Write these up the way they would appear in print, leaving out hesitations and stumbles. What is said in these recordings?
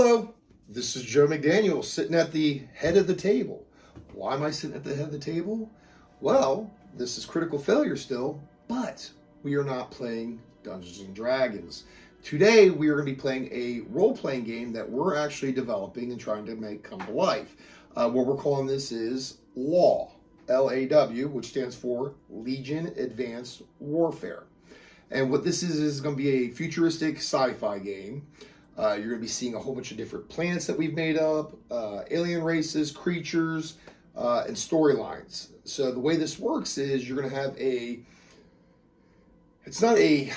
Hello, this is Joe McDaniel sitting at the head of the table. Why am I sitting at the head of the table? Well, this is Critical Failure still, but we are not playing Dungeons and Dragons. Today we are going to be playing a role-playing game that we're actually developing and trying to make come to life. What we're calling this is L.A.W E1 L.A.W, which stands for Legion Advanced Warfare. And what this is going to be a futuristic sci-fi game. You're going to be seeing a whole bunch of different planets that we've made up, alien races, creatures, and storylines. So the way this works is you're going to have it's not a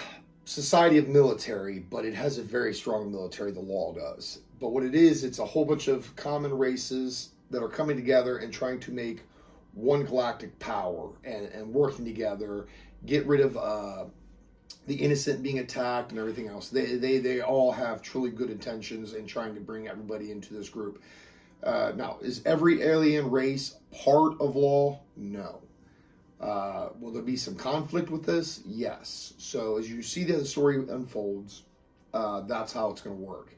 society of military, but it has a very strong military, the law does. But what it is, it's a whole bunch of common races that are coming together and trying to make one galactic power and working together, get rid of the innocent being attacked and everything else. They all have truly good intentions in trying to bring everybody into this group. Now, is every alien race part of law? No. Will there be some conflict with this? Yes. So as you see the story unfolds, that's how it's going to work.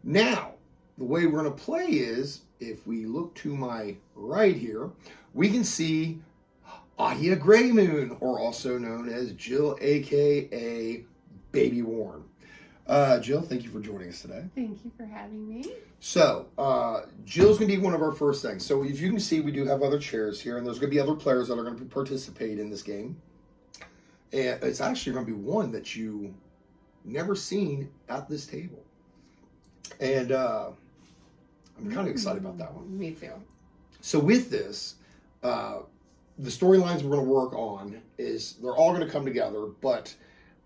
Now, the way we're going to play is, if we look to my right here, we can see Ahia Greymoon, or also known as Jill, aka Baby Warren. Jill, thank you for joining us today. Thank you for having me. So, Jill's going to be one of our first things. So, if you can see, we do have other chairs here, and there's going to be other players that are going to participate in this game. And it's actually going to be one that you never seen at this table. And I'm kind of excited about that one. Me too. So, with this, the storylines we're going to work on is they're all going to come together, but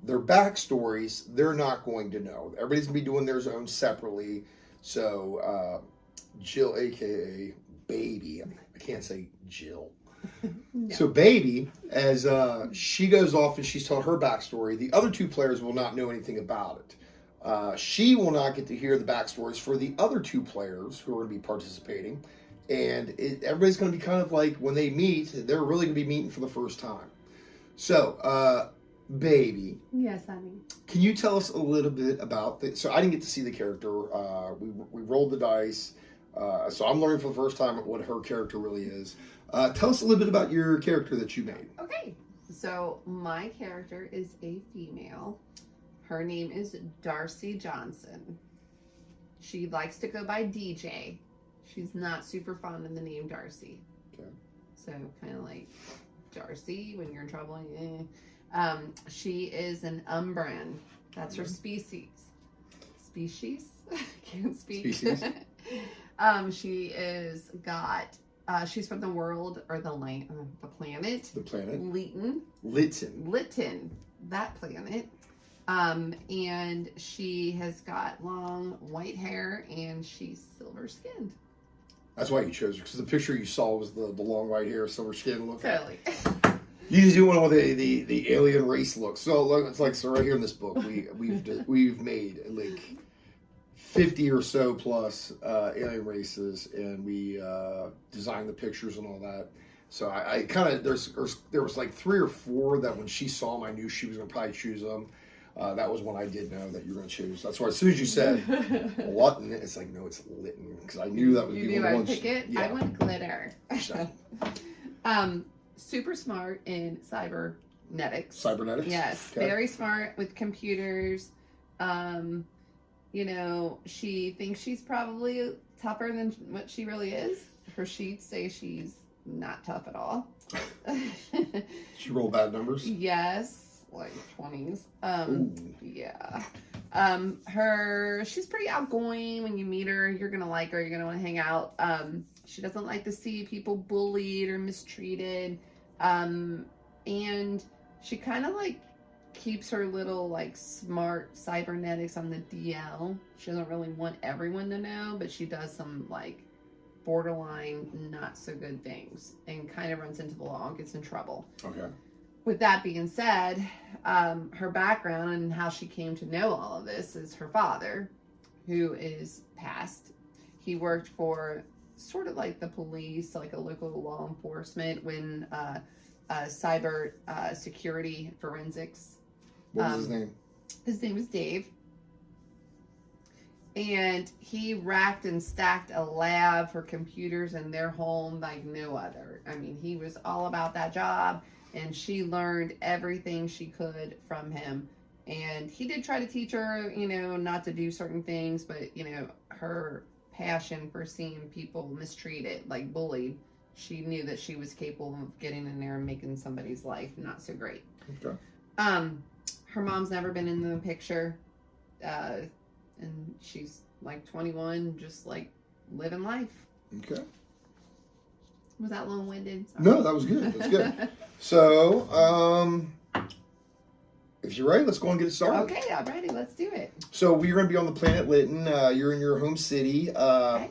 their backstories, they're not going to know. Everybody's going to be doing theirs own separately. So, Jill, a.k.a. Baby. I can't say Jill. No. So, Baby, as she goes off and she's told her backstory, the other two players will not know anything about it. She will not get to hear the backstories for the other two players who are going to be participating. And everybody's going to be kind of like, when they meet, they're really going to be meeting for the first time. So, Baby. Yes, honey. Can you tell us a little bit about this? So I didn't get to see the character. We rolled the dice. So I'm learning for the first time what her character really is. Tell us a little bit about your character that you made. Okay. So my character is a female. Her name is Darcy Johnson. She likes to go by DJ. She's not super fond of the name Darcy. Okay. So kind of like Darcy when you're in trouble. She is an Umbran. That's her species. Species? Can't speak. Species. She is got. She's from the world or the land, the planet. The planet. Lytton. That planet. And she has got long white hair and she's silver skinned. That's why you chose her, because the picture you saw was the long white hair, silver skin look. Totally. You just do one with the alien race look. So it's like, so right here in this book, we've made like 50 or so plus alien races, and we designed the pictures and all that. So I kind of there was like 3 or 4 that when she saw them, I knew she was gonna probably choose them. That was one I did know that you were going to choose. That's why as soon as you said Lutton, it's like, no, it's Lytton. Because I knew that would be one of the ones. Pick it? Yeah. I went glitter. Super smart in cybernetics. Cybernetics? Yes. Okay. Very smart with computers. She thinks she's probably tougher than what she really is. Her sheets say she's not tough at all. She rolled bad numbers? Yes. Like 20s. Yeah. She's pretty outgoing. When you meet her, you're gonna like her, you're gonna want to hang out. She doesn't like to see people bullied or mistreated. And she kind of like keeps her little like smart cybernetics on the DL. She doesn't really want everyone to know, but she does some like borderline not so good things and kind of runs into the law and gets in trouble. Okay. With that being said, her background and how she came to know all of this is her father, who is passed. He worked for sort of like the police, like a local law enforcement, when cyber security forensics. What was his name? His name is Dave. And he racked and stacked a lab for computers in their home like no other. I mean, he was all about that job, and she learned everything she could from him. And he did try to teach her, not to do certain things, but, her passion for seeing people mistreated, like bullied, she knew that she was capable of getting in there and making somebody's life not so great. Okay. Her mom's never been in the picture. And she's like 21, just like living life. Okay. Was that long-winded? Sorry. No, that was good. That's good. So, if you're ready, let's go and get it started. Okay, I'm ready. Let's do it. So we're going to be on the planet Lytton. You're in your home city. Okay.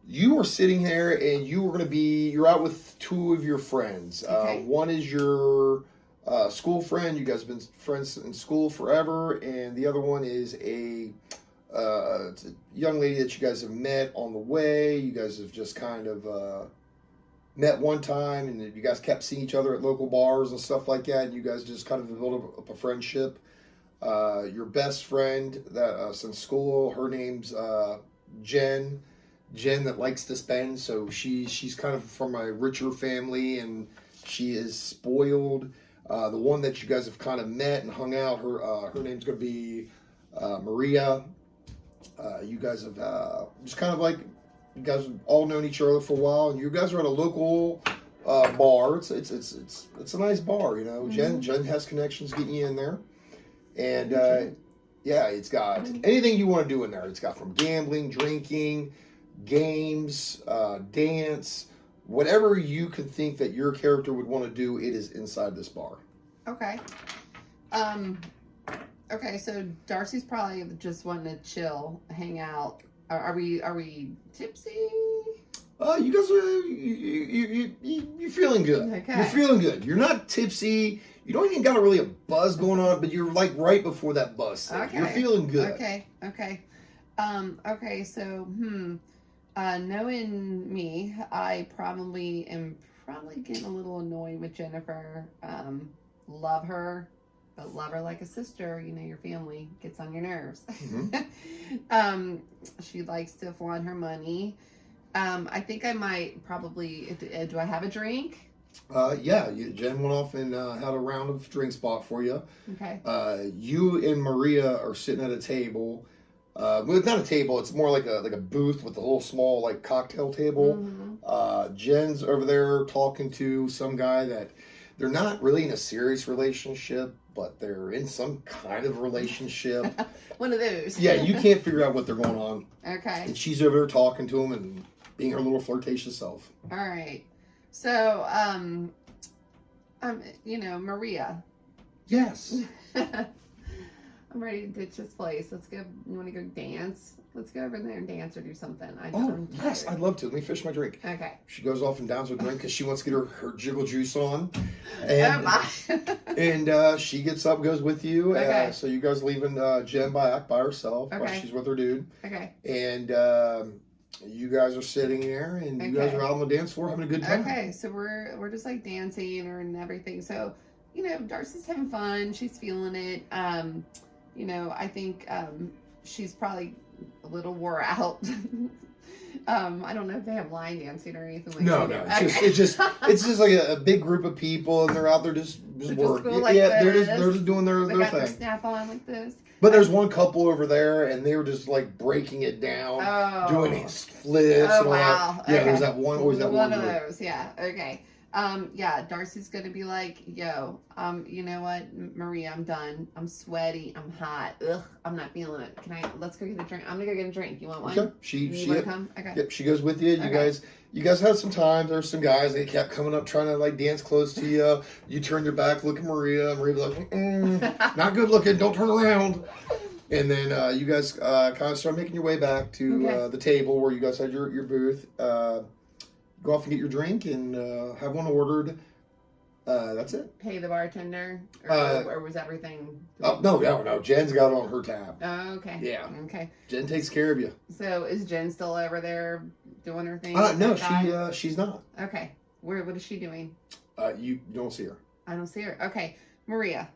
You are sitting there, and you're out with two of your friends. Okay. One is your school friend. You guys have been friends in school forever. And the other one is it's a young lady that you guys have met on the way. You guys have just kind of met one time, and you guys kept seeing each other at local bars and stuff like that. And you guys just kind of built up a friendship. Your best friend that since school, her name's Jen. Jen that likes to spend, so she's kind of from a richer family, and she is spoiled. The one that you guys have kind of met and hung out, her name's going to be Maria. You guys have just kind of like, you guys have all known each other for a while, and you guys are at a local bar. It's a nice bar, Mm-hmm. Jen has connections getting you in there, and yeah, it's got anything you want to do in there. It's got from gambling, drinking, games, dance, whatever you can think that your character would want to do, it is inside this bar. Okay. Okay, so Darcy's probably just wanting to chill, hang out. Are we tipsy? You guys are you're feeling good. Okay. You're feeling good. You're not tipsy. You don't even got really a buzz going on, but you're like right before that buzz. Okay. You're feeling good. Okay. Okay, so knowing me, I probably am getting a little annoyed with Jennifer. Love her, but love her like a sister. Your family gets on your nerves. Mm-hmm. She likes to flaunt her money. I think I might probably. Do I have a drink? Yeah, Jen went off and had a round of drinks bought for you. Okay. You and Maria are sitting at a table. Well, it's not a table. It's more like a booth with a little small like cocktail table. Mm-hmm. Jen's over there talking to some guy that they're not really in a serious relationship, but they're in some kind of relationship. One of those. Yeah, you can't figure out what they're going on. Okay. And she's over there talking to him and being her little flirtatious self. All right. So, Maria. Yes. I'm ready to ditch this place. Let's go. You want to go dance? Let's go over there and dance or do something. Oh, yes, I'd love to. Let me finish my drink. Okay. She goes off and downs her drink because she wants to get her jiggle juice on. And she gets up, goes with you. Okay. So you guys leaving Jen by herself while she's with her dude. Okay. And you guys are sitting there, and you guys are out on the dance floor having a good time. Okay, so we're just like dancing and everything. So, Darcy's having fun. She's feeling it. I think she's probably a little wore out. I don't know if they have line dancing or anything like that. No. It's just like a big group of people, and they're out there just working. Like they're just doing their got thing. Their snap on like this. But there's one couple over there, and they were just like breaking it down, doing flips. Oh, and all wow. that. Yeah, Okay. there's that one. Always that one of group. those. Yeah. Okay. Darcy's gonna be like, yo, you know what, Maria, I'm done. I'm sweaty. I'm hot. Ugh, I'm not feeling it. Let's go get a drink. I'm gonna go get a drink. You want one? Okay. She wanna come? Okay. Yep, she goes with you. You guys had some time. There's some guys. They kept coming up trying to like dance close to you. You turned your back, look at Maria. Maria be like, not good looking. Don't turn around. And then you guys kind of start making your way back to the table where you guys had your booth. Go off and get your drink and have one ordered. That's it. Pay the bartender, or was everything? Oh no. Jen's got it on her tab. Oh, okay. Yeah. Okay. Jen takes care of you. So is Jen still over there doing her thing? No, she's not. Okay. What is she doing? You don't see her. I don't see her. Okay, Maria.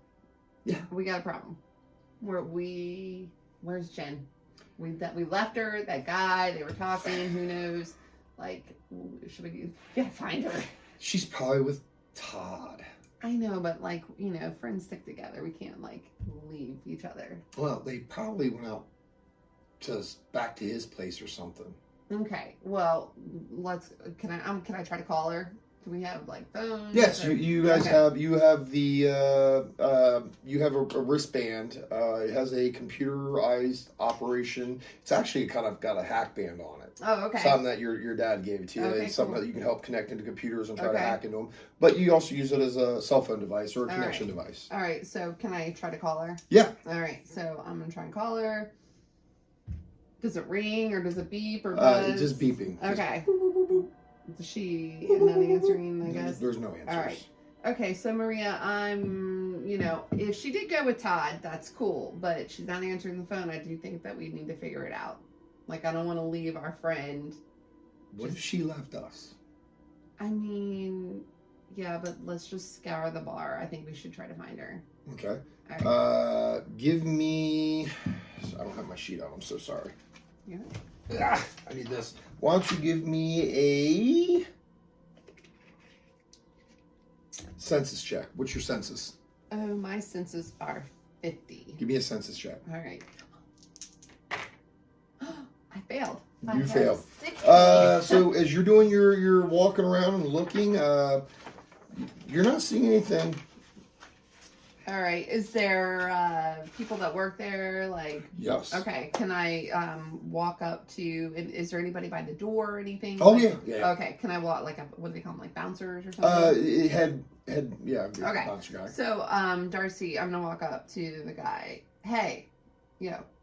Yeah. We got a problem. Where's Jen? we left her, that guy, they were talking, who knows? Like, should we find her? She's probably with Todd. I know, but like, friends stick together. We can't like leave each other. Well, they probably went out back to his place or something. Okay. Well, can I try to call her? Do we have like phones? Yes, or... you guys have you have a wristband. It has a computerized operation. It's actually kind of got a hack band on it. Oh, okay. Something that your dad gave it to you. Okay, It's something cool. that you can help connect into computers and try to hack into them. But you also use it as a cell phone device or a connection device. All right. So can I try to call her? Yeah. All right. So I'm gonna try and call her. Does it ring or does it beep or buzz? It's just beeping. Okay. Just boop, boop, boop, boop. Is she not answering, I guess? There's no answers. All right. Okay, so Maria, if she did go with Todd, that's cool, but she's not answering the phone. I do think that we need to figure it out. Like, I don't want to leave our friend. What if she left us? I mean, yeah, but let's just scour the bar. I think we should try to find her. Okay. All right. Give me... I don't have my sheet out. I'm so sorry. Yeah. I need this. Why don't you give me a census check? What's your census? Oh, my senses are 50. Give me a census check. All right. I failed. You failed. 60. So as you're doing your walking around and looking, you're not seeing anything. All right. Is there people that work there? Like, yes. Okay. Can I walk up to? Is there anybody by the door or anything? Oh like, yeah. Okay. Can I walk like what do they call them? Like bouncers or something? It had yeah. Okay. Bouncer guy. So Darcy, I'm gonna walk up to the guy. Hey,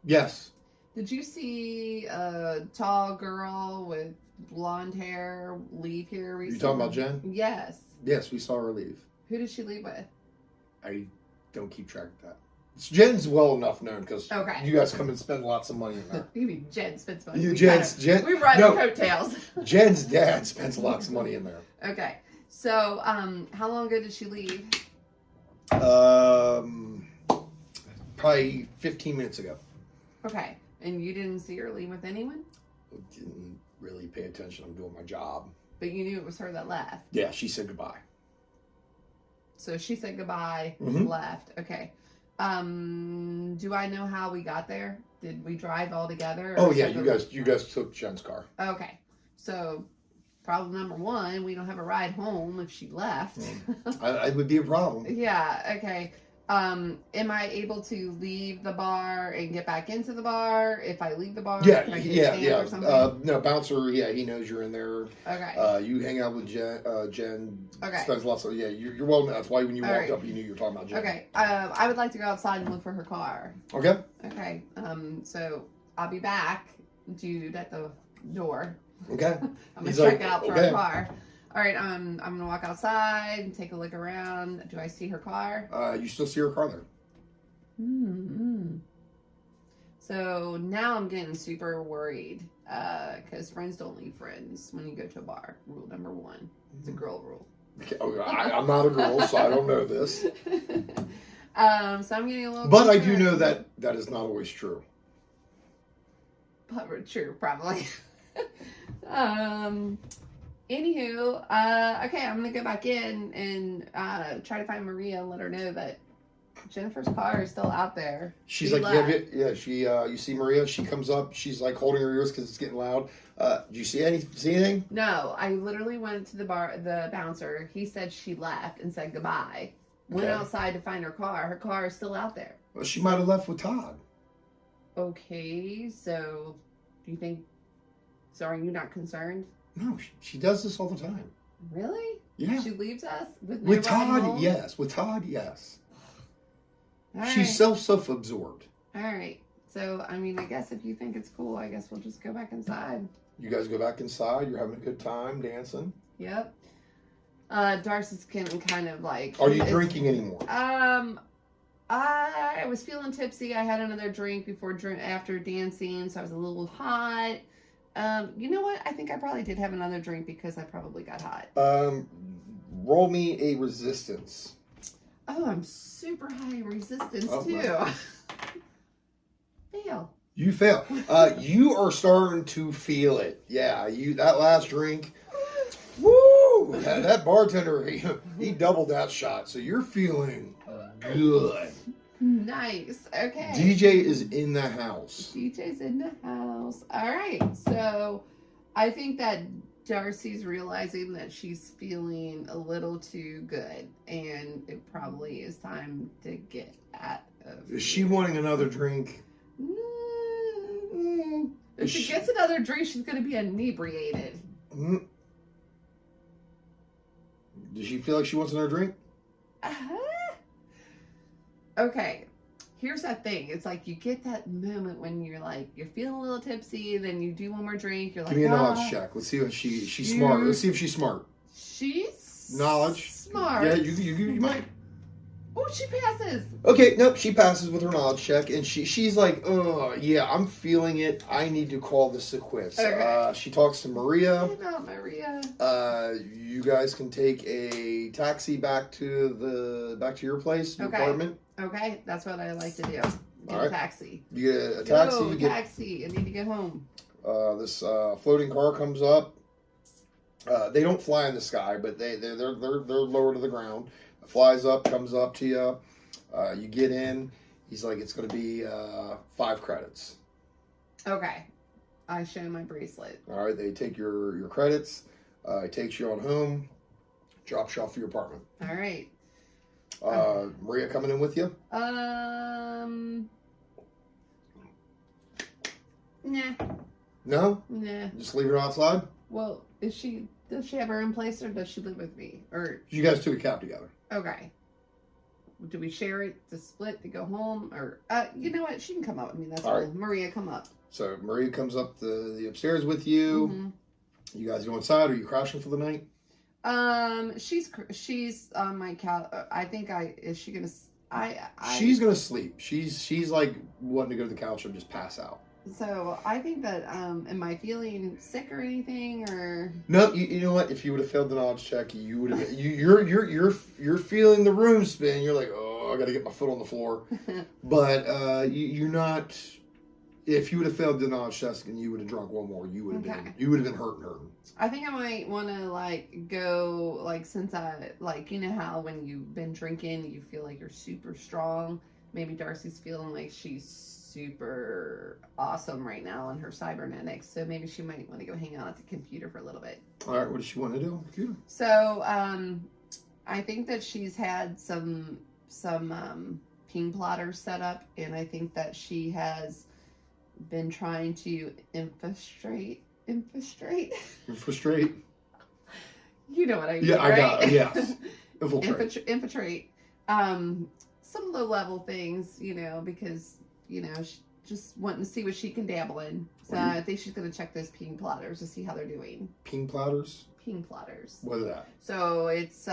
Yes. did you see a tall girl with blonde hair leave here recently? You talking about Jen? Yes. Yes, we saw her leave. Who did she leave with? I don't keep track of that. Jen's well enough known because Okay. you guys come and spend lots of money in there. You mean Jen spends money? You, We Jen, we ride no. the coattails. Jen's dad spends lots of money in there. Okay. So, how long ago did she leave? Probably 15 minutes ago. Okay. And you didn't see her leave with anyone? Didn't really pay attention. I'm doing my job. But you knew it was her that left. Yeah, she said goodbye. So she said goodbye, Mhm. left. Okay. Do I know how we got there? Did we drive all together? Oh yeah, you guys took Jen's car. Okay. So problem number one, we don't have a ride home if she left. It would be a problem. Yeah, okay. Am I able to leave the bar and get back into the bar if I leave the bar? Yeah, Can I get a stand or something? No, bouncer. Yeah, he knows you're in there. Okay. You hang out with Jen. Jen Okay. spends lots of. Yeah, you're well. That's why when you All walked right. up, you knew you were talking about Jen. Okay. I would like to go outside and look for her car. Okay. Okay. So I'll be back, dude, at the door. Okay. I'm gonna He's check like, out for okay. her car. All right. I'm gonna walk outside and take a look around. Do I see her car? You still see her car there? Mm-hmm. So now I'm getting super worried because friends don't leave friends when you go to a bar. Rule number one. It's a girl rule. Okay. I'm not a girl, so I don't know this. So I'm getting a little. But I do concerned. know that is not always true. But true, probably. Anywho, okay, I'm gonna go back in and try to find Maria and let her know that Jennifer's car is still out there. She's She like, left. yeah. She, you see Maria. She comes up. She's like holding her ears because it's getting loud. Do you see anything? No, I literally went to the bar, the bouncer. He said she left and said goodbye. Went Okay. outside to find her car. Her car is still out there. Well, she might have left with Todd. Okay, so do you think? So are you not concerned? No, she does this all the time. Really? Yeah. She leaves us with no With ride Todd, home? yes. With Todd, yes. All She's right. self-absorbed. All right. So, I mean, I guess if you think it's cool, I guess we'll just go back inside. You guys go back inside. You're having a good time dancing. Yep. Darcy's getting kind of like. Are you drinking anymore? I was feeling tipsy. I had another drink after dancing, so I was a little hot. You know what? I think I probably did have another drink because I probably got hot. Roll me a resistance. Oh, I'm super high in resistance Oh, too. wow. Fail. You fail. You are starting to feel it. Yeah, that last drink. Woo! That bartender, he doubled that shot, so you're feeling good. Nice. Okay. DJ is in the house. DJ's in the house. All right. So I think that Darcy's realizing that she's feeling a little too good, and it probably is time to get out of Is she wanting another drink? If she gets another drink, she's going to be inebriated. Mm. Does she feel like she wants another drink? Okay. Here's that thing. It's like you get that moment when you're like, you're feeling a little tipsy, then you do one more drink. You're like, give me a knowledge check. Let's see if she's smart. Let's see if she's smart. She's knowledge. Smart. Yeah, you might. Oh, she passes. Okay, nope, she passes with her knowledge check, and she's like, oh, yeah, I'm feeling it. I need to call this a quits. Okay. She talks to Maria. Hey, not Maria. You guys can take a taxi back to your place, your apartment. Okay, that's what I like to do. Get a taxi. You get a taxi. Go, taxi. I need to get home. This floating car comes up. They don't fly in the sky, but they're lower to the ground. It flies up, comes up to you. You get in. He's like, it's going to be 5 credits. Okay. I show my bracelet. All right. They take your credits. It takes you on home. Drops you off at your apartment. All right. Maria coming in with you? Nah. No? Nah. Just leave her outside? Well, does she have her own place, or does she live with me? Or you guys took a cab together. Okay. Do we share it to split to go home? Or you know what? She can come up with me. That's fine. Right. Maria, come up. So Maria comes up the upstairs with you. Mm-hmm. You guys go inside. Are you crashing for the night? She's on my couch. I think is she gonna? She's gonna sleep. She's like wanting to go to the couch and just pass out. So I think that am I feeling sick or anything or? No, you know what? If you would have failed the knowledge check, you would have. You're feeling the room spin. You're like, oh, I got to get my foot on the floor. But you're not. If you would have failed the knowledge test and you would have drunk one more, you would have been hurting. I think I might want to go since I you know how when you've been drinking you feel like you're super strong. Maybe Darcy's feeling like she's super awesome right now on her cybernetics, so maybe she might want to go hang out at the computer for a little bit. All right, what does she want to do on the computer? So I think that she's had some ping plotters set up, and I think that she has been trying to infiltrate. You know what I mean? Yeah, right? I got it. Yes. Infiltrate. Some low level things, because she's just wanting to see what she can dabble in. So I think she's going to check those ping plotters to see how they're doing. Ping plotters? Ping plotters. What is that? So it's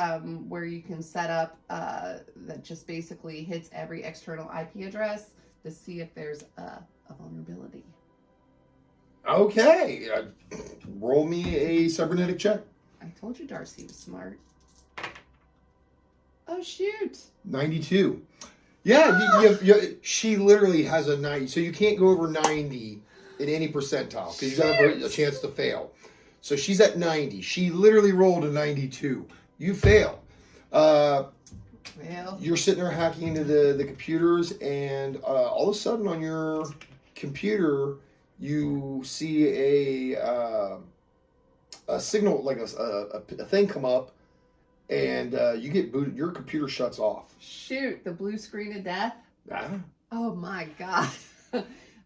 where you can set up that just basically hits every external IP address to see if there's a vulnerability. Okay. Roll me a cybernetic check. I told you Darcy was smart. Oh, shoot. 92. Yeah, she literally has a 90. So you can't go over 90 in any percentile because you got a chance to fail. So she's at 90. She literally rolled a 92. You fail. You're sitting there hacking into the computers, and all of a sudden on your computer, you see a signal, like a thing come up, and you get booted. Your computer shuts off. Shoot, the blue screen of death? Yeah. Oh my God.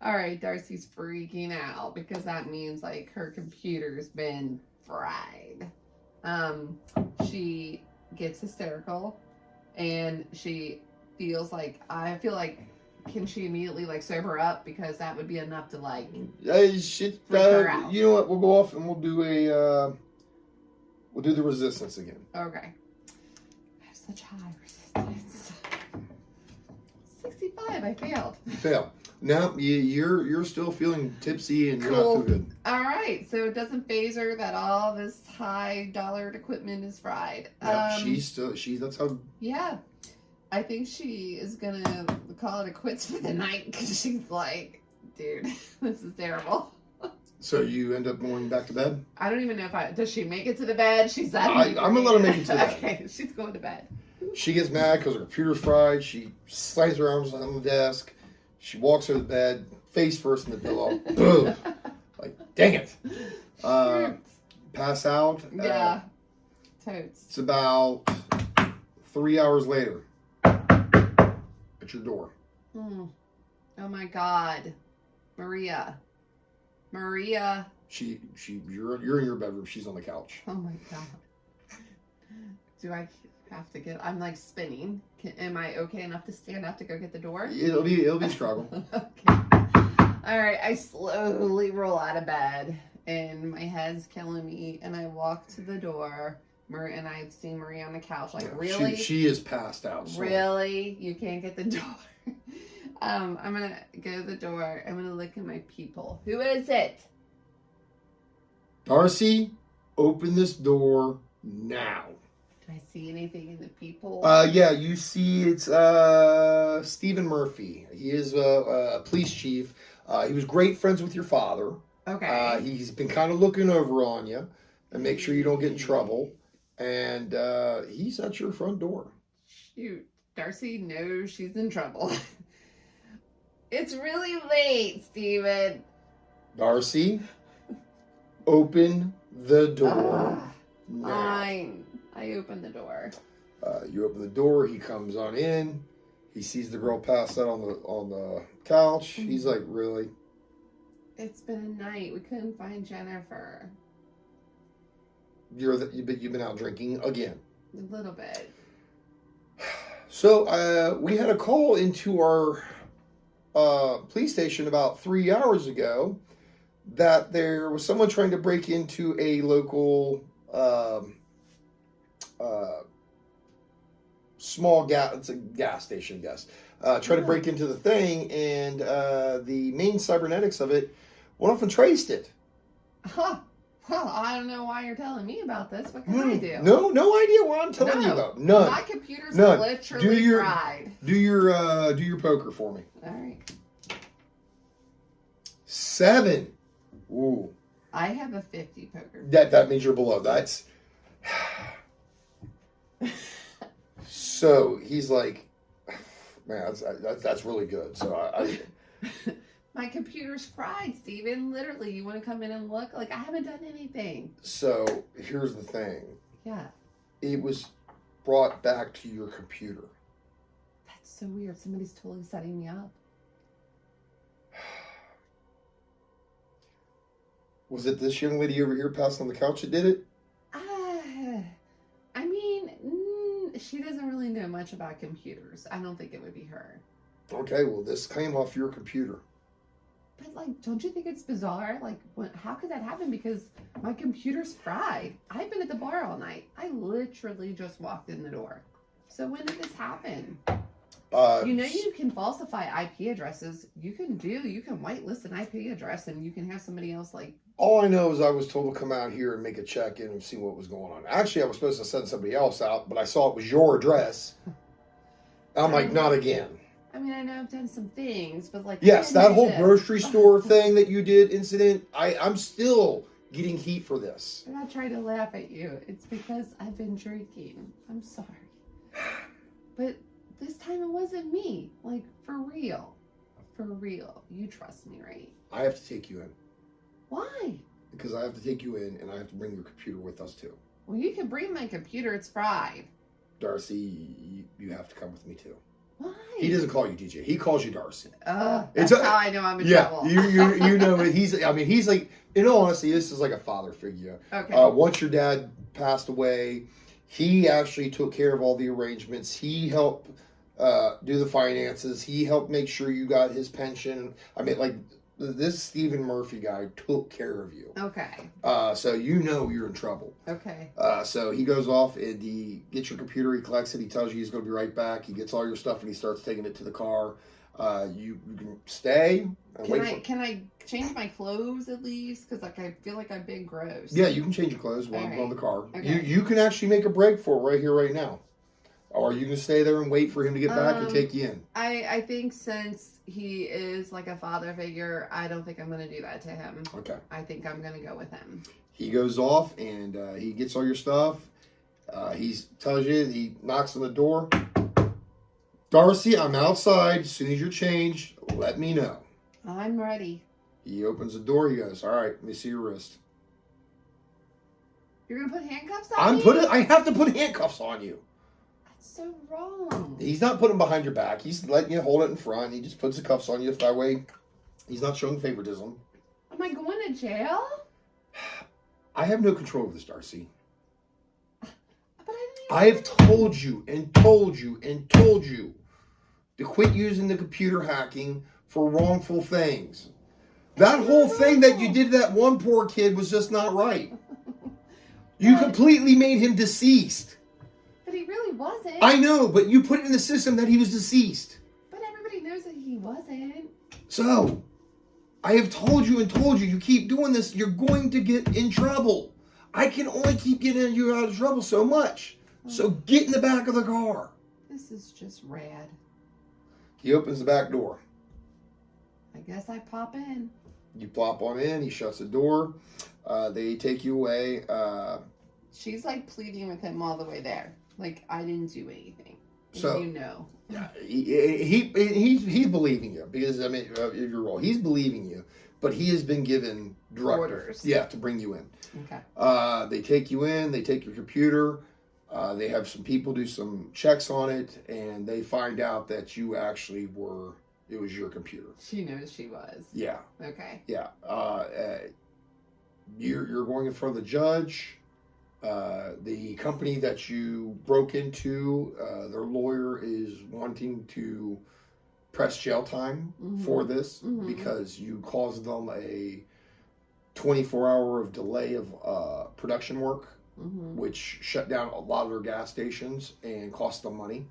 All right, Darcy's freaking out because that means her computer's been fried. She gets hysterical, and she feels I feel like, can she immediately sober up, because that would be enough to freak her out. You know what? We'll go off and we'll do the resistance again. Okay. I have such high resistance. 65. I failed. You failed. No, you're still feeling tipsy and you're not feeling good. All right, so it doesn't phase her that all this high-dollared equipment is fried. No, that's how. Yeah, I think she is gonna call it a quits for the night because she's dude, this is terrible. So you end up going back to bed? I don't even know if does she make it to the bed? She's that I'm going to let her make it to the bed. Okay, she's going to bed. She gets mad because her computer's fried. She slams her arms on the desk. She walks over the bed, face first in the pillow. Boom. Like, dang it. Pass out. Yeah. Totes. It's about 3 hours later at your door. Oh my God. Maria. You're in your bedroom. She's on the couch. Oh my God. Do I have to I'm like spinning. Am I okay enough to stand up to go get the door? It'll be a struggle. Okay. All right. I slowly roll out of bed and my head's killing me. And I walk to the door. And I see Maria on the couch. Like, really? She is passed out. So. Really? You can't get the door? I'm going to go to the door. I'm going to look at my people. Who is it? Darcy, open this door now. Do I see anything in the people? Yeah, you see it's Stephen Murphy. He is a police chief. He was great friends with your father. Okay. He's been kind of looking over on you and make sure you don't get in trouble. And he's at your front door. Shoot. Darcy knows she's in trouble. It's really late, Steven. Darcy, open the door. Fine. I open the door. You open the door. He comes on in. He sees the girl passed out on the couch. He's like, really? It's been a night. We couldn't find Jennifer. You've been out drinking again. A little bit. So we had a call into our police station about 3 hours ago that there was someone trying to break into a local small it's a gas station, I guess. Try to break into the thing, and the main cybernetics of it went off and traced it. Huh. Well, I don't know why you're telling me about this. What can I do? No idea what I'm telling you about. None. My computer's None. literally fried. Do your poker for me. All right. 7. Ooh. I have a 50 poker. That means you're below. That's so he's like, man, that's really good. So I My computer's fried, Steven. Literally, you want to come in and look? Like, I haven't done anything. So here's the thing. Yeah. It was brought back to your computer. That's so weird. Somebody's totally setting me up. Was it this young lady over here passed on the couch that did it? I mean, she doesn't really know much about computers. I don't think it would be her. Okay, well, this came off your computer. But, like, don't you think it's bizarre? Like, how could that happen? Because my computer's fried. I've been at the bar all night. I literally just walked in the door. So when did this happen? You can falsify IP addresses. You can whitelist an IP address and you can have somebody else, like... All I know is I was told to come out here and make a check-in and see what was going on. Actually, I was supposed to send somebody else out, but I saw it was your address. I'm like, not again. I mean, I know I've done some things, but like... Yes, that whole grocery store thing that you did, incident, I'm still getting heat for this. I'm not trying to laugh at you. It's because I've been drinking. I'm sorry. But this time it wasn't me. Like, for real. For real. You trust me, right? I have to take you in. Why? Because I have to take you in, and I have to bring your computer with us, too. Well, you can bring my computer. It's fried. Darcy, you have to come with me, too. Why? He doesn't call you DJ. He calls you Darcy. That's how I know I'm in trouble. Yeah, you know, he's like, in all honesty, this is like a father figure. Okay. Once your dad passed away, he actually took care of all the arrangements. He helped do the finances. He helped make sure you got his pension. I mean, like, this Stephen Murphy guy took care of you. Okay. So you know you're in trouble. Okay. So he goes off and he gets your computer, he collects it, he tells you he's going to be right back. He gets all your stuff and he starts taking it to the car. You can stay and Can I change my clothes at least? Because like I feel like I've been gross. Yeah, you can change your clothes while I'm on the car. Okay. You can actually make a break for it right here, right now. Or are you going to stay there and wait for him to get back and take you in? I think since he is like a father figure, I don't think I'm going to do that to him. Okay. I think I'm going to go with him. He goes off and he gets all your stuff. He tells you, he knocks on the door. Darcy, I'm outside. As soon as you're changed, let me know. I'm ready. He opens the door. He goes, all right, let me see your wrist. You're going to put handcuffs on me? I have to put handcuffs on you. So wrong. He's not putting them behind your back. He's letting you hold it in front. He just puts the cuffs on you. That way, he's not showing favoritism. Am I going to jail? I have no control over this, Darcy. But I have told you and told you and told you to quit using the computer hacking for wrongful things. That whole thing that you did to that one poor kid was just not right. You completely made him deceased. But he really wasn't. I know, but you put it in the system that he was deceased. But everybody knows that he wasn't. So, I have told you and told you, you keep doing this, you're going to get in trouble. I can only keep getting you out of trouble so much. So get in the back of the car. This is just rad. He opens the back door. I guess I pop in. You plop on in, he shuts the door. They take you away. She's like pleading with him all the way there. Like, I didn't do anything. So, you know. Yeah, he's believing you because, I mean, your role. He's believing you, but he has been given Orders. Yeah, to bring you in. Okay. They take you in, they take your computer, they have some people do some checks on it, and they find out that you actually were, it was your computer. She knows she was. Yeah. Okay. Yeah. You're going in front of the judge. The company that you broke into, their lawyer is wanting to press jail time for this because you caused them a 24-hour of delay of production work, which shut down a lot of their gas stations and cost them money.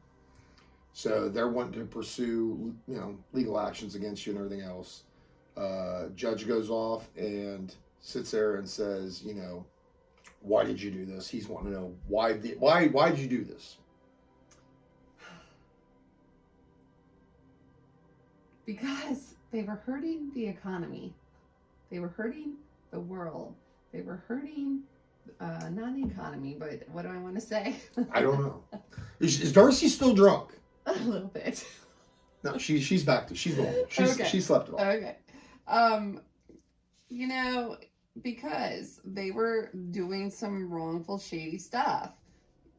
So they're wanting to pursue, legal actions against you and everything else. Judge goes off and sits there and says, why did you do this? He's wanting to know why did you do this? Because they were hurting the economy. They were hurting the world. They were hurting not the economy, but what do I want to say? I don't know. Is Darcy still drunk? A little bit. No, she's back to she's normal. She slept it off. Okay. Because they were doing some wrongful, shady stuff,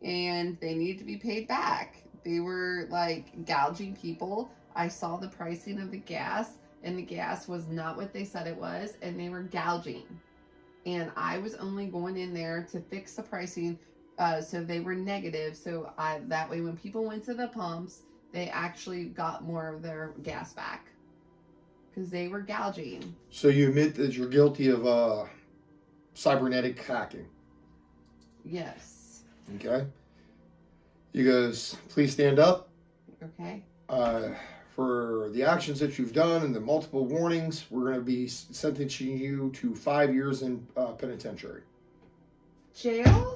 and they need to be paid back. They were like gouging people. I saw the pricing of the gas, and the gas was not what they said it was, and they were gouging. And I was only going in there to fix the pricing, so they were negative. So that way, when people went to the pumps, they actually got more of their gas back. Because they were gouging. So you admit that you're guilty of cybernetic hacking? Yes. Okay. He goes, please stand up. Okay. For the actions that you've done and the multiple warnings, we're going to be sentencing you to 5 years in penitentiary. Jail?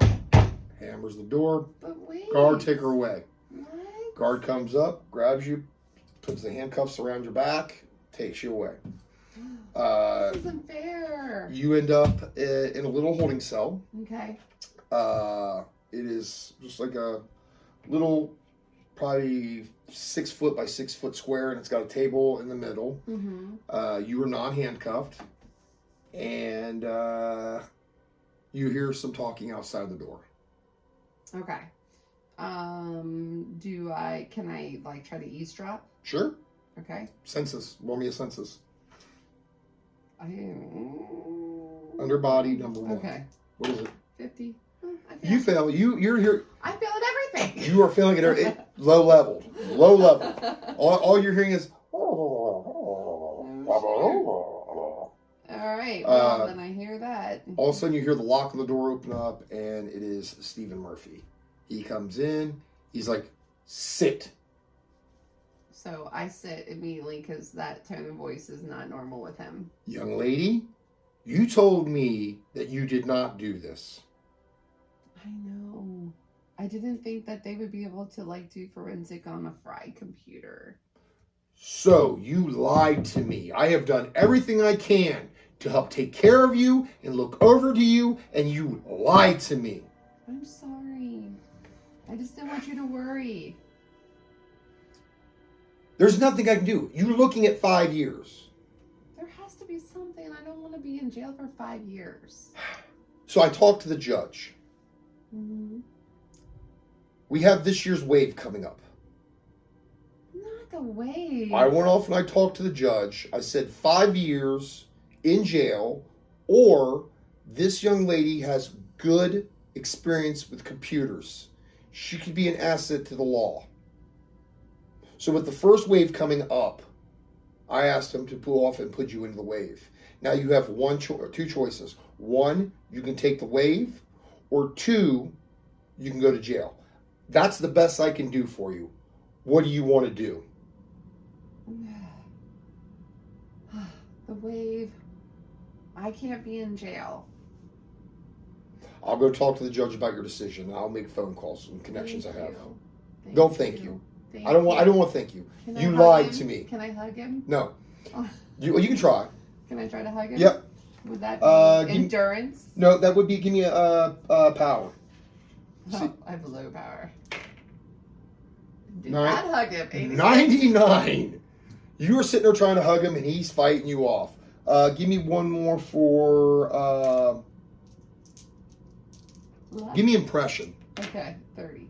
Hammers the door. But wait. Guard, take her away. What? Guard comes up, grabs you, puts the handcuffs around your back, takes you away. This isn't fair. You end up in a little holding cell. Okay. It is just like a little, probably 6 foot by 6 foot square, and it's got a table in the middle. You are non-handcuffed, and you hear some talking outside the door. Okay. Can I like try to eavesdrop? Sure. Okay. Census. Roll me a census. Underbody number 1. Okay. What is it? 50. You fail. You're here. I fail at everything. You are failing at low level. Low level. All you're hearing is. All right. Well, then I hear that. All of a sudden, you hear the lock of the door open up, and it is Stephen Murphy. He comes in. He's like, sit. So I sit immediately because that tone of voice is not normal with him. Young lady, you told me that you did not do this. I know. I didn't think that they would be able to like do forensic on a fried computer. So you lied to me. I have done everything I can to help take care of you and look over to you, and you lied to me. I'm sorry. I just didn't want you to worry. There's nothing I can do. You're looking at 5 years. There has to be something. I don't want to be in jail for 5 years. So I talked to the judge. Mm-hmm. We have this year's wave coming up. Not the wave. I went off and I talked to the judge. I said 5 years in jail, or this young lady has good experience with computers. She could be an asset to the law. So with the first wave coming up, I asked him to pull off and put you into the wave. Now you have two choices. One, you can take the wave, or two, you can go to jail. That's the best I can do for you. What do you want to do? The wave. I can't be in jail. I'll go talk to the judge about your decision. I'll make phone calls and connections I have. Don't Thank you. I don't want to thank you. You lied to me. Can I hug him? No. Oh. You can try. Can I try to hug him? Yep. Would that be endurance? No, that would be give me a power. Oh, I have low power. Nine- I'd hug him. 86. 99. You were sitting there trying to hug him, and he's fighting you off. Give me one more for. Give me impression. Okay, 30.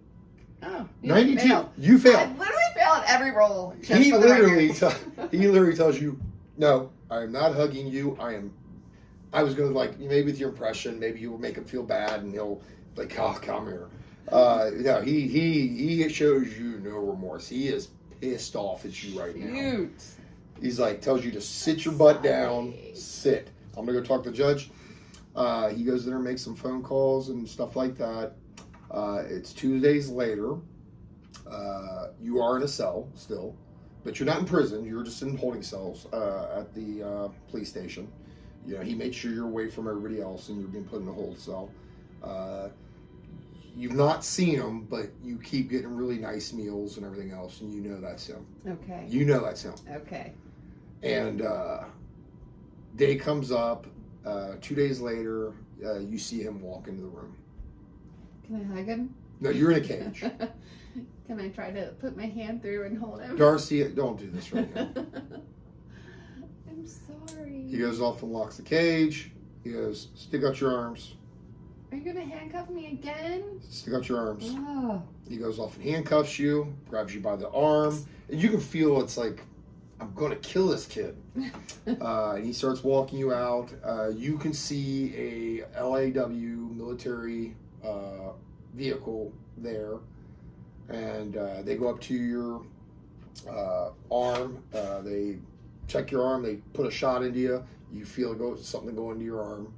Oh, 92. Failed. You I failed. literally failed every roll. just He for the literally, record. he literally tells you, "No, I am not hugging you. I was going to maybe with your impression, maybe you will make him feel bad, and he'll oh, come here." No, he shows you no remorse. He is pissed off at you right now. Shoot. He's tells you to sit your butt down, sit. I'm gonna go talk to the judge. He goes there and makes some phone calls and stuff like that. It's 2 days later. You are in a cell still, but you're not in prison. You're just in holding cells at the police station. He made sure you're away from everybody else, and you're being put in a hold cell. You've not seen him, but you keep getting really nice meals and everything else, and you know that's him. Okay. You know that's him. Okay. And day comes up. 2 days later, you see him walk into the room. Can I hug him? No, you're in a cage. Can I try to put my hand through and hold him? Darcy, don't do this right now. I'm sorry. He goes off and locks the cage. He goes, stick out your arms. Are you going to handcuff me again? Stick out your arms. Oh. He goes off and handcuffs you, grabs you by the arm. And you can feel it's like, I'm going to kill this kid. And he starts walking you out. You can see a L.A.W. military vehicle there. And they go up to your arm. They check your arm. They put a shot into you. You feel something go into your arm.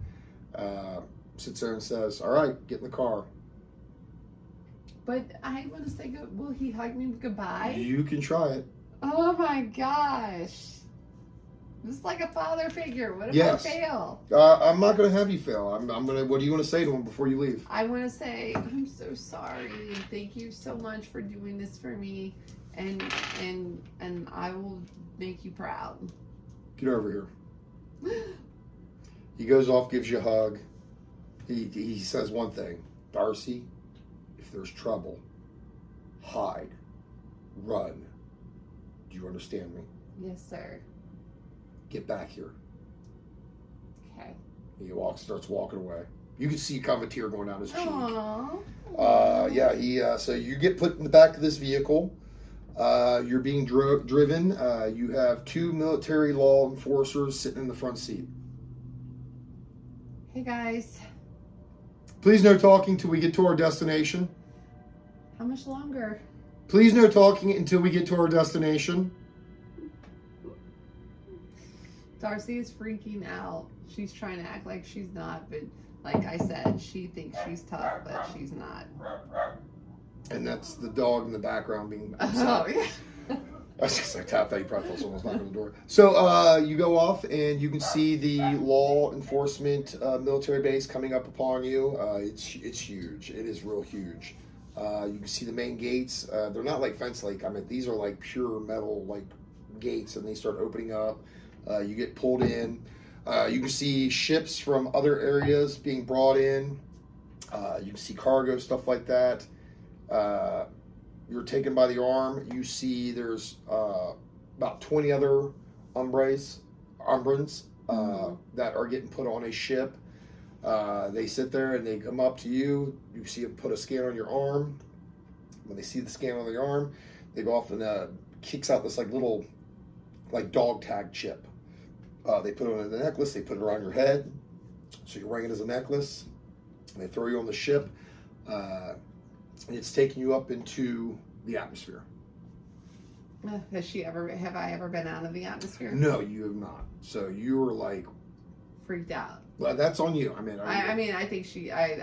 Sits there and says, all right, get in the car. But I want to say, will he hug me goodbye? You can try it. Oh my gosh. This is like a father figure. What if Yes. I fail? I'm not going to have you fail. I'm going to, what do you want to say to him before you leave? I want to say, I'm so sorry. And thank you so much for doing this for me. And I will make you proud. Get over here. He goes off, gives you a hug. He says one thing. Darcy, if there's trouble, hide, run. Do you understand me? Yes, sir. Get back here. Okay. He starts walking away. You can see kind of a tear going down his cheek. Aww. Yeah. So you get put in the back of this vehicle. You're being driven. You have 2 military law enforcers sitting in the front seat. Hey, guys. Please no talking till we get to our destination. How much longer? Please no talking until we get to our destination. Darcy is freaking out. She's trying to act like she's not, but like I said, she thinks she's tough, but she's not. And that's the dog in the background being Oh, yeah. That's just I tapped that. You probably thought someone was knocking on the door. So you go off and you can see the law enforcement military base coming up upon you. It's huge. It is real huge. You can see the main gates. They're not like fence like, I mean, these are like pure metal like gates, and they start opening up. You get pulled in. You can see ships from other areas being brought in. You can see cargo, stuff like that. You're taken by the arm. You see there's about 20 other Umbrans that are getting put on a ship. They sit there and they come up to you. You see them put a scan on your arm. When they see the scan on your arm, they go off and kicks out this like little like dog tag chip. They put it on the necklace. They put it around your head, so you're wearing it as a necklace. And they throw you on the ship, and it's taking you up into the atmosphere. Have I ever been out of the atmosphere? No, you have not. So you were like freaked out. Well, that's on you. I mean, I think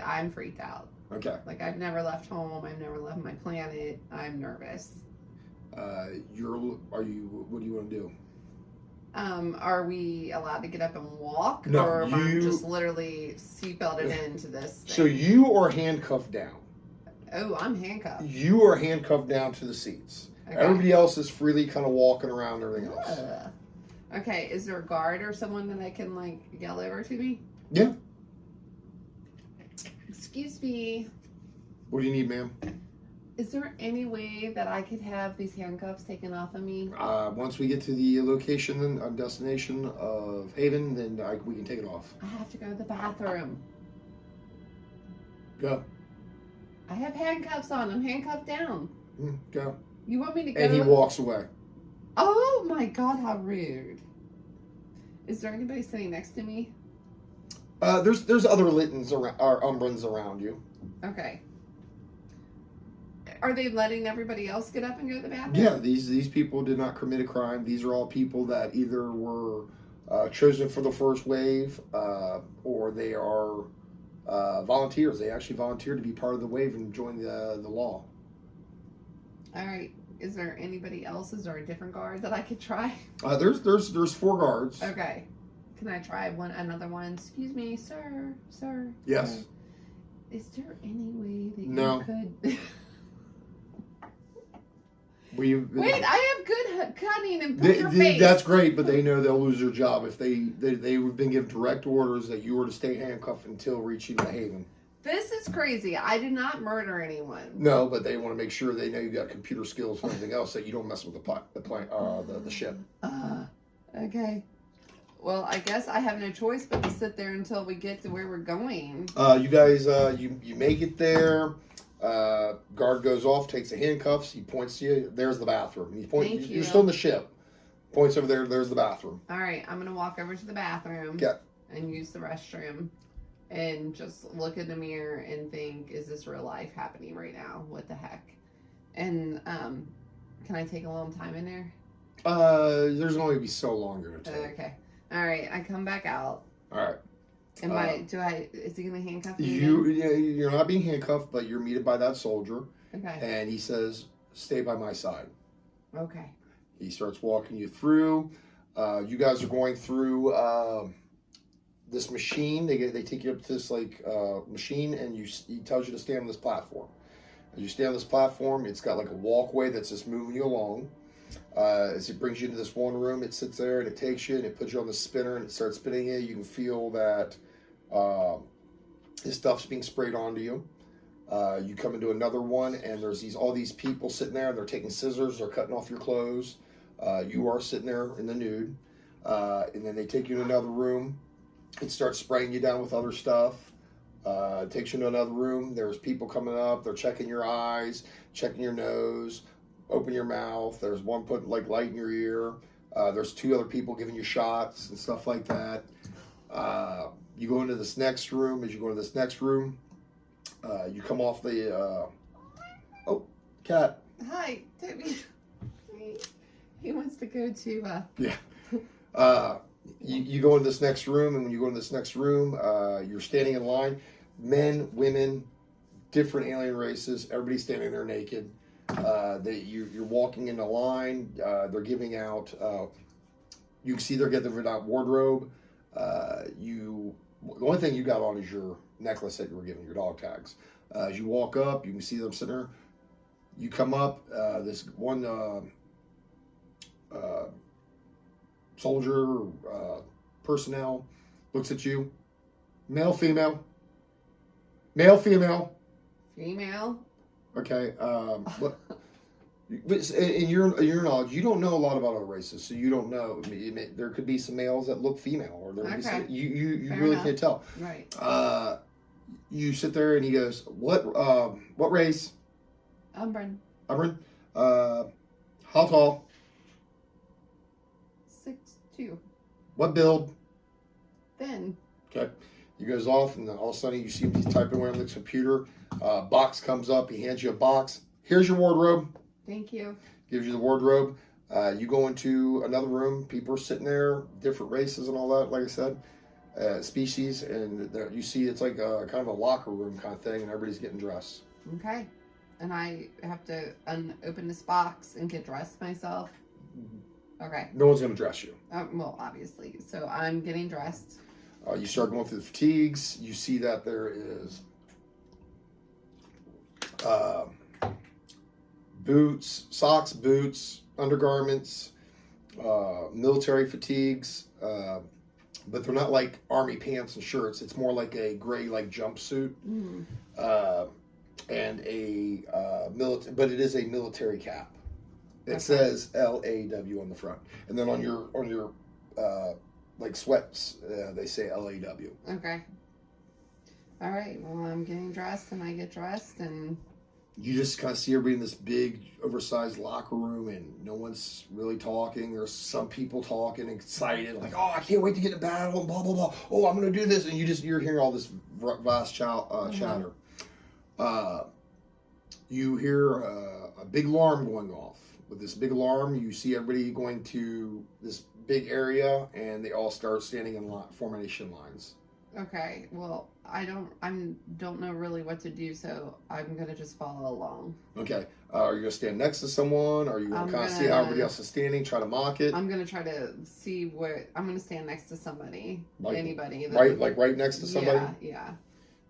I'm freaked out. Okay. Like, I've never left home. I've never left my planet. I'm nervous. What do you want to do? Are we allowed to get up and walk? No, or am I just literally seatbelted into this thing? So you are handcuffed down. Oh, I'm handcuffed. You are handcuffed down to the seats. Okay. Everybody else is freely kind of walking around and everything else. Okay, is there a guard or someone that I can, like, yell over to me? Yeah. Excuse me. What do you need, ma'am? Is there any way that I could have these handcuffs taken off of me? Once we get to the location and destination of Haven, then we can take it off. I have to go to the bathroom. Go. I have handcuffs on. I'm handcuffed down. Go. You want me to go? And he walks away. Oh my God, how rude. Is there anybody sitting next to me? There's other Littons or Umbrans around you. Okay. Are they letting everybody else get up and go to the bathroom? Yeah, these people did not commit a crime. These are all people that either were chosen for the first wave, or they are volunteers. They actually volunteered to be part of the wave and join the law. All right. Is there anybody else? Is there a different guard that I could try? There's 4 guards. Okay. Can I try another one? Excuse me, sir. Yes. Sir. Is there any way that No. you could? Wait, I have good cunning and poker face. That's great, but they know they'll lose their job if they've been given direct orders that you were to stay handcuffed until reaching the Haven. This is crazy. I did not murder anyone. No, but they want to make sure they know you got computer skills and everything else, that you don't mess with the ship. Okay. Well, I guess I have no choice but to sit there until we get to where we're going. You guys, you make it there. Guard goes off, takes the handcuffs. He points to you. There's the bathroom. You're still in the ship. Points over there. There's the bathroom. All right, I'm gonna walk over to the bathroom. Yeah. And use the restroom, and just look in the mirror and think, is this real life happening right now? What the heck? And can I take a long time in there? There's only be so long you're gonna take. Okay. All right. I come back out. All right. Is he gonna handcuff me? You're not being handcuffed, but you're meted by that soldier. Okay. And he says, "Stay by my side." Okay. He starts walking you through. You guys are going through this machine. They take you up to this machine, and he tells you to stand on this platform. As you stand on this platform, it's got like a walkway that's just moving you along. As it brings you into this one room, it sits there and it takes you and it puts you on the spinner and it starts spinning you. You can feel that this stuff's being sprayed onto you. You come into another one and there's all these people sitting there and they're taking scissors, they're cutting off your clothes. You are sitting there in the nude. And then they take you to another room. It starts spraying you down with other stuff. It takes you to another room. There's people coming up. They're checking your eyes, checking your nose, open your mouth. There's one putting light in your ear. There's 2 other people giving you shots and stuff like that. You go into this next room. As you go into this next room, you come off the... cat. Hi, Toby. He wants to go to... Yeah. You go into this next room, and when you go into this next room, you're standing in line. Men, women, different alien races, everybody's standing there naked. You're walking in a line. They're giving out... you can see they're giving out wardrobe. You The only thing you got on is your necklace that you were given, your dog tags. As you walk up, you can see them sitting there. You come up, this one soldier, personnel looks at you. Male, female. Male, female. Female. Okay. But in your knowledge, you don't know a lot about other races, so you don't know. There could be some males that look female, or there could be some, you really enough. can't tell. Right. You sit there and he goes, what race? Umbran. Umbran. How tall? 6'2". What build? Thin. Okay. He goes off, and then all of a sudden you see him typing away on the computer. Box comes up. He hands you a box. Here's your wardrobe. Thank you. Gives you the wardrobe. You go into another room. People are sitting there, different races and all that. Like I said, species, and there, you see it's like a kind of a locker room kind of thing, and everybody's getting dressed. Okay. And I have to open this box and get dressed myself. Okay. No one's going to dress you. Well, obviously. So I'm getting dressed. You start going through the fatigues. You see that there is boots, socks, boots, undergarments, military fatigues, but they're not like army pants and shirts. It's more like a gray like jumpsuit, and a military, but it is a military cap. It says L.A.W. on the front, and then on your like sweats, they say L.A.W. Okay. All right. Well, I'm getting dressed, and I get dressed, and you just kind of see everybody in this big, oversized locker room, and no one's really talking. There's some people talking, excited, like, "Oh, I can't wait to get to battle," and blah blah blah. "Oh, I'm going to do this," and you're hearing all this vast chatter. You hear a big alarm going off. With this big alarm, you see everybody going to this big area, and they all start standing in formation lines. Okay. Well, I don't know really what to do, so I'm gonna just follow along. Okay. Are you gonna stand next to someone? Are you gonna kind of see how everybody else is standing, try to mock it? I'm gonna try to see I'm gonna stand next to somebody, anybody. Right next to somebody. Yeah.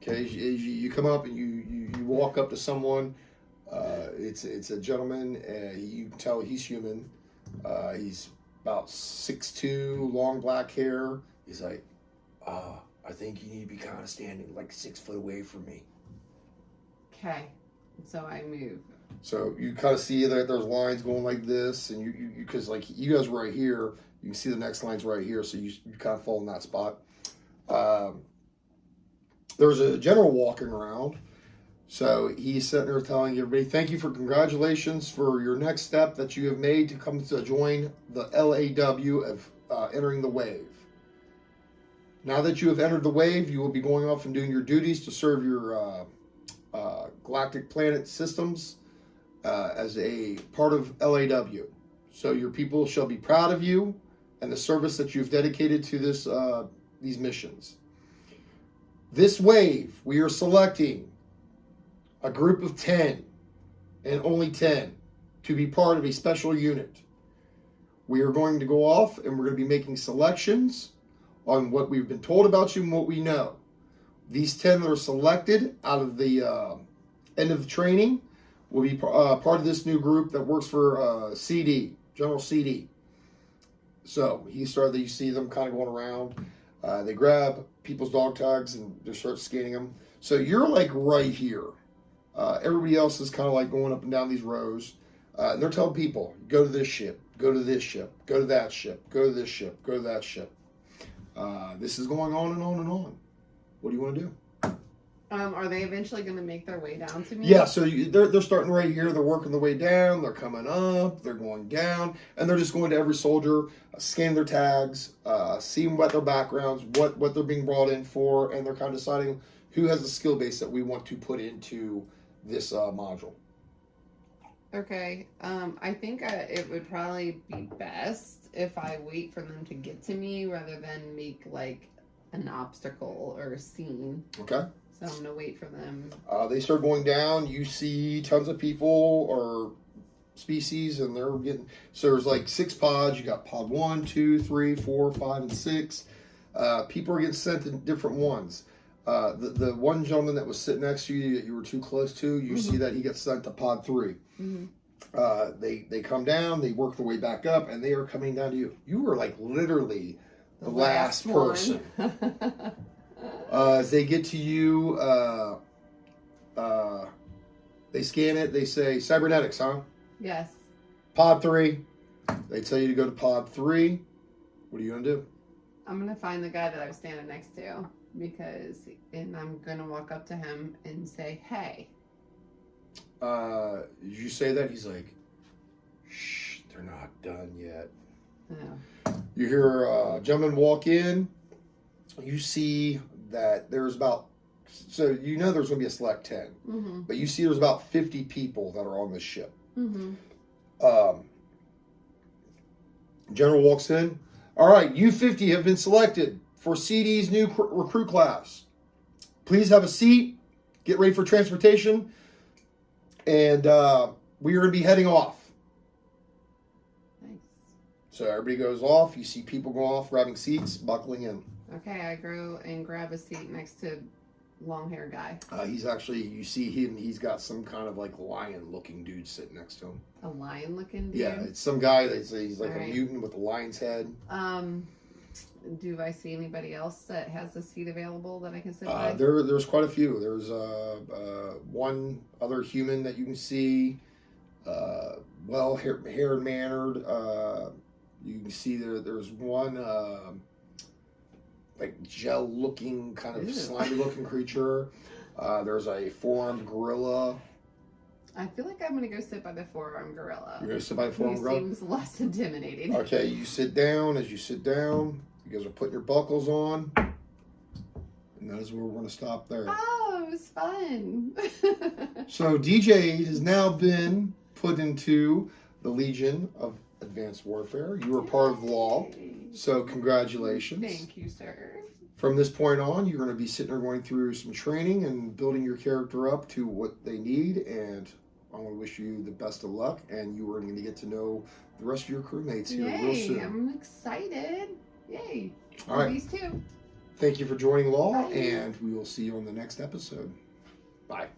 Okay. You come up and you walk up to someone. It's a gentleman. You can tell he's human. He's about 6'2", long black hair. He's like, I think you need to be kind of standing like 6 foot away from me. Okay. So I move. So you kind of see that there's lines going like this, and you because like you guys are right here, you can see the next line's right here, so you kind of fall in that spot. There's a general walking around. So he's sitting there telling everybody, "Thank you for congratulations for your next step that you have made to come to join the L.A.W. of entering the wave. Now that you have entered the wave, you will be going off and doing your duties to serve your galactic planet systems as a part of L.A.W. So your people shall be proud of you and the service that you've dedicated to these missions. This wave, we are selecting a group of 10, and only 10, to be part of a special unit. We are going to go off and we're going to be making selections on what we've been told about you and what we know. These 10 that are selected out of the end of the training will be part of this new group that works for CD, General CD. So you see them kind of going around. They grab people's dog tags and they start scanning them. So you're like right here. Everybody else is kind of like going up and down these rows. And they're telling people, go to this ship, go to this ship, go to that ship, go to this ship, go to that ship. This is going on and on and on. What do you want to do? Are they eventually going to make their way down to me? Yeah, so they're starting right here. They're working their way down. They're coming up. They're going down. And they're just going to every soldier, scanning their tags, seeing what their backgrounds, what they're being brought in for, and they're kind of deciding who has the skill base that we want to put into this module. Okay. I think it would probably be best if I wait for them to get to me rather than make like an obstacle or a scene. Okay. So I'm gonna wait for them. They start going down. You see tons of people or species, and they're getting. So there's like 6 pods. You got pod 1, 2, 3, 4, 5, and 6. People are getting sent to different ones. The one gentleman that was sitting next to you that you were too close to, you see that he gets sent to pod 3. They come down, they work their way back up, and they are coming down to you. You were like literally the last person. As they get to you, they scan it. They say cybernetics, huh? Yes. Pod 3. They tell you to go to pod 3. What are you gonna do? I'm gonna find the guy that I was standing next to and I'm gonna walk up to him and say, "Hey." Did you say that? He's like, "Shh, they're not done yet." Oh. You hear a gentleman walk in. You see that there's about, so you know there's going to be a select 10, but you see there's about 50 people that are on this ship. General walks in. All right, you 50 have been selected for CD's new recruit class. Please have a seat. Get ready for transportation. And we are going to be heading off. Nice. So everybody goes off. You see people go off, grabbing seats, buckling in. Okay, I go and grab a seat next to long hair guy. He's actually, you see him, he's got some kind of like lion looking dude sitting next to him. A lion looking dude? Yeah, it's some guy that's he's like All right. a mutant with a lion's head. Do I see anybody else that has a seat available that I can sit by? There's quite a few. There's one other human that you can see, well hair and mannered. You can see there's one like gel looking kind of slimy looking creature. There's a 4-armed gorilla. I feel like I'm gonna go sit by the 4-armed gorilla. You're gonna sit by the 4-armed gorilla? He seems less intimidating. Okay, you sit down. As you sit down, you guys are putting your buckles on. And that is where we're going to stop there. Oh, it was fun. So DJ has now been put into the Legion of Advanced Warfare. You are part of Law. So congratulations. Thank you, sir. From this point on, you're going to be sitting there going through some training and building your character up to what they need. And I want to wish you the best of luck. And you are going to get to know the rest of your crewmates here real soon. I'm excited. Yay. All right. These two. Thank you for joining Law, Bye. and we will see you on the next episode. Bye.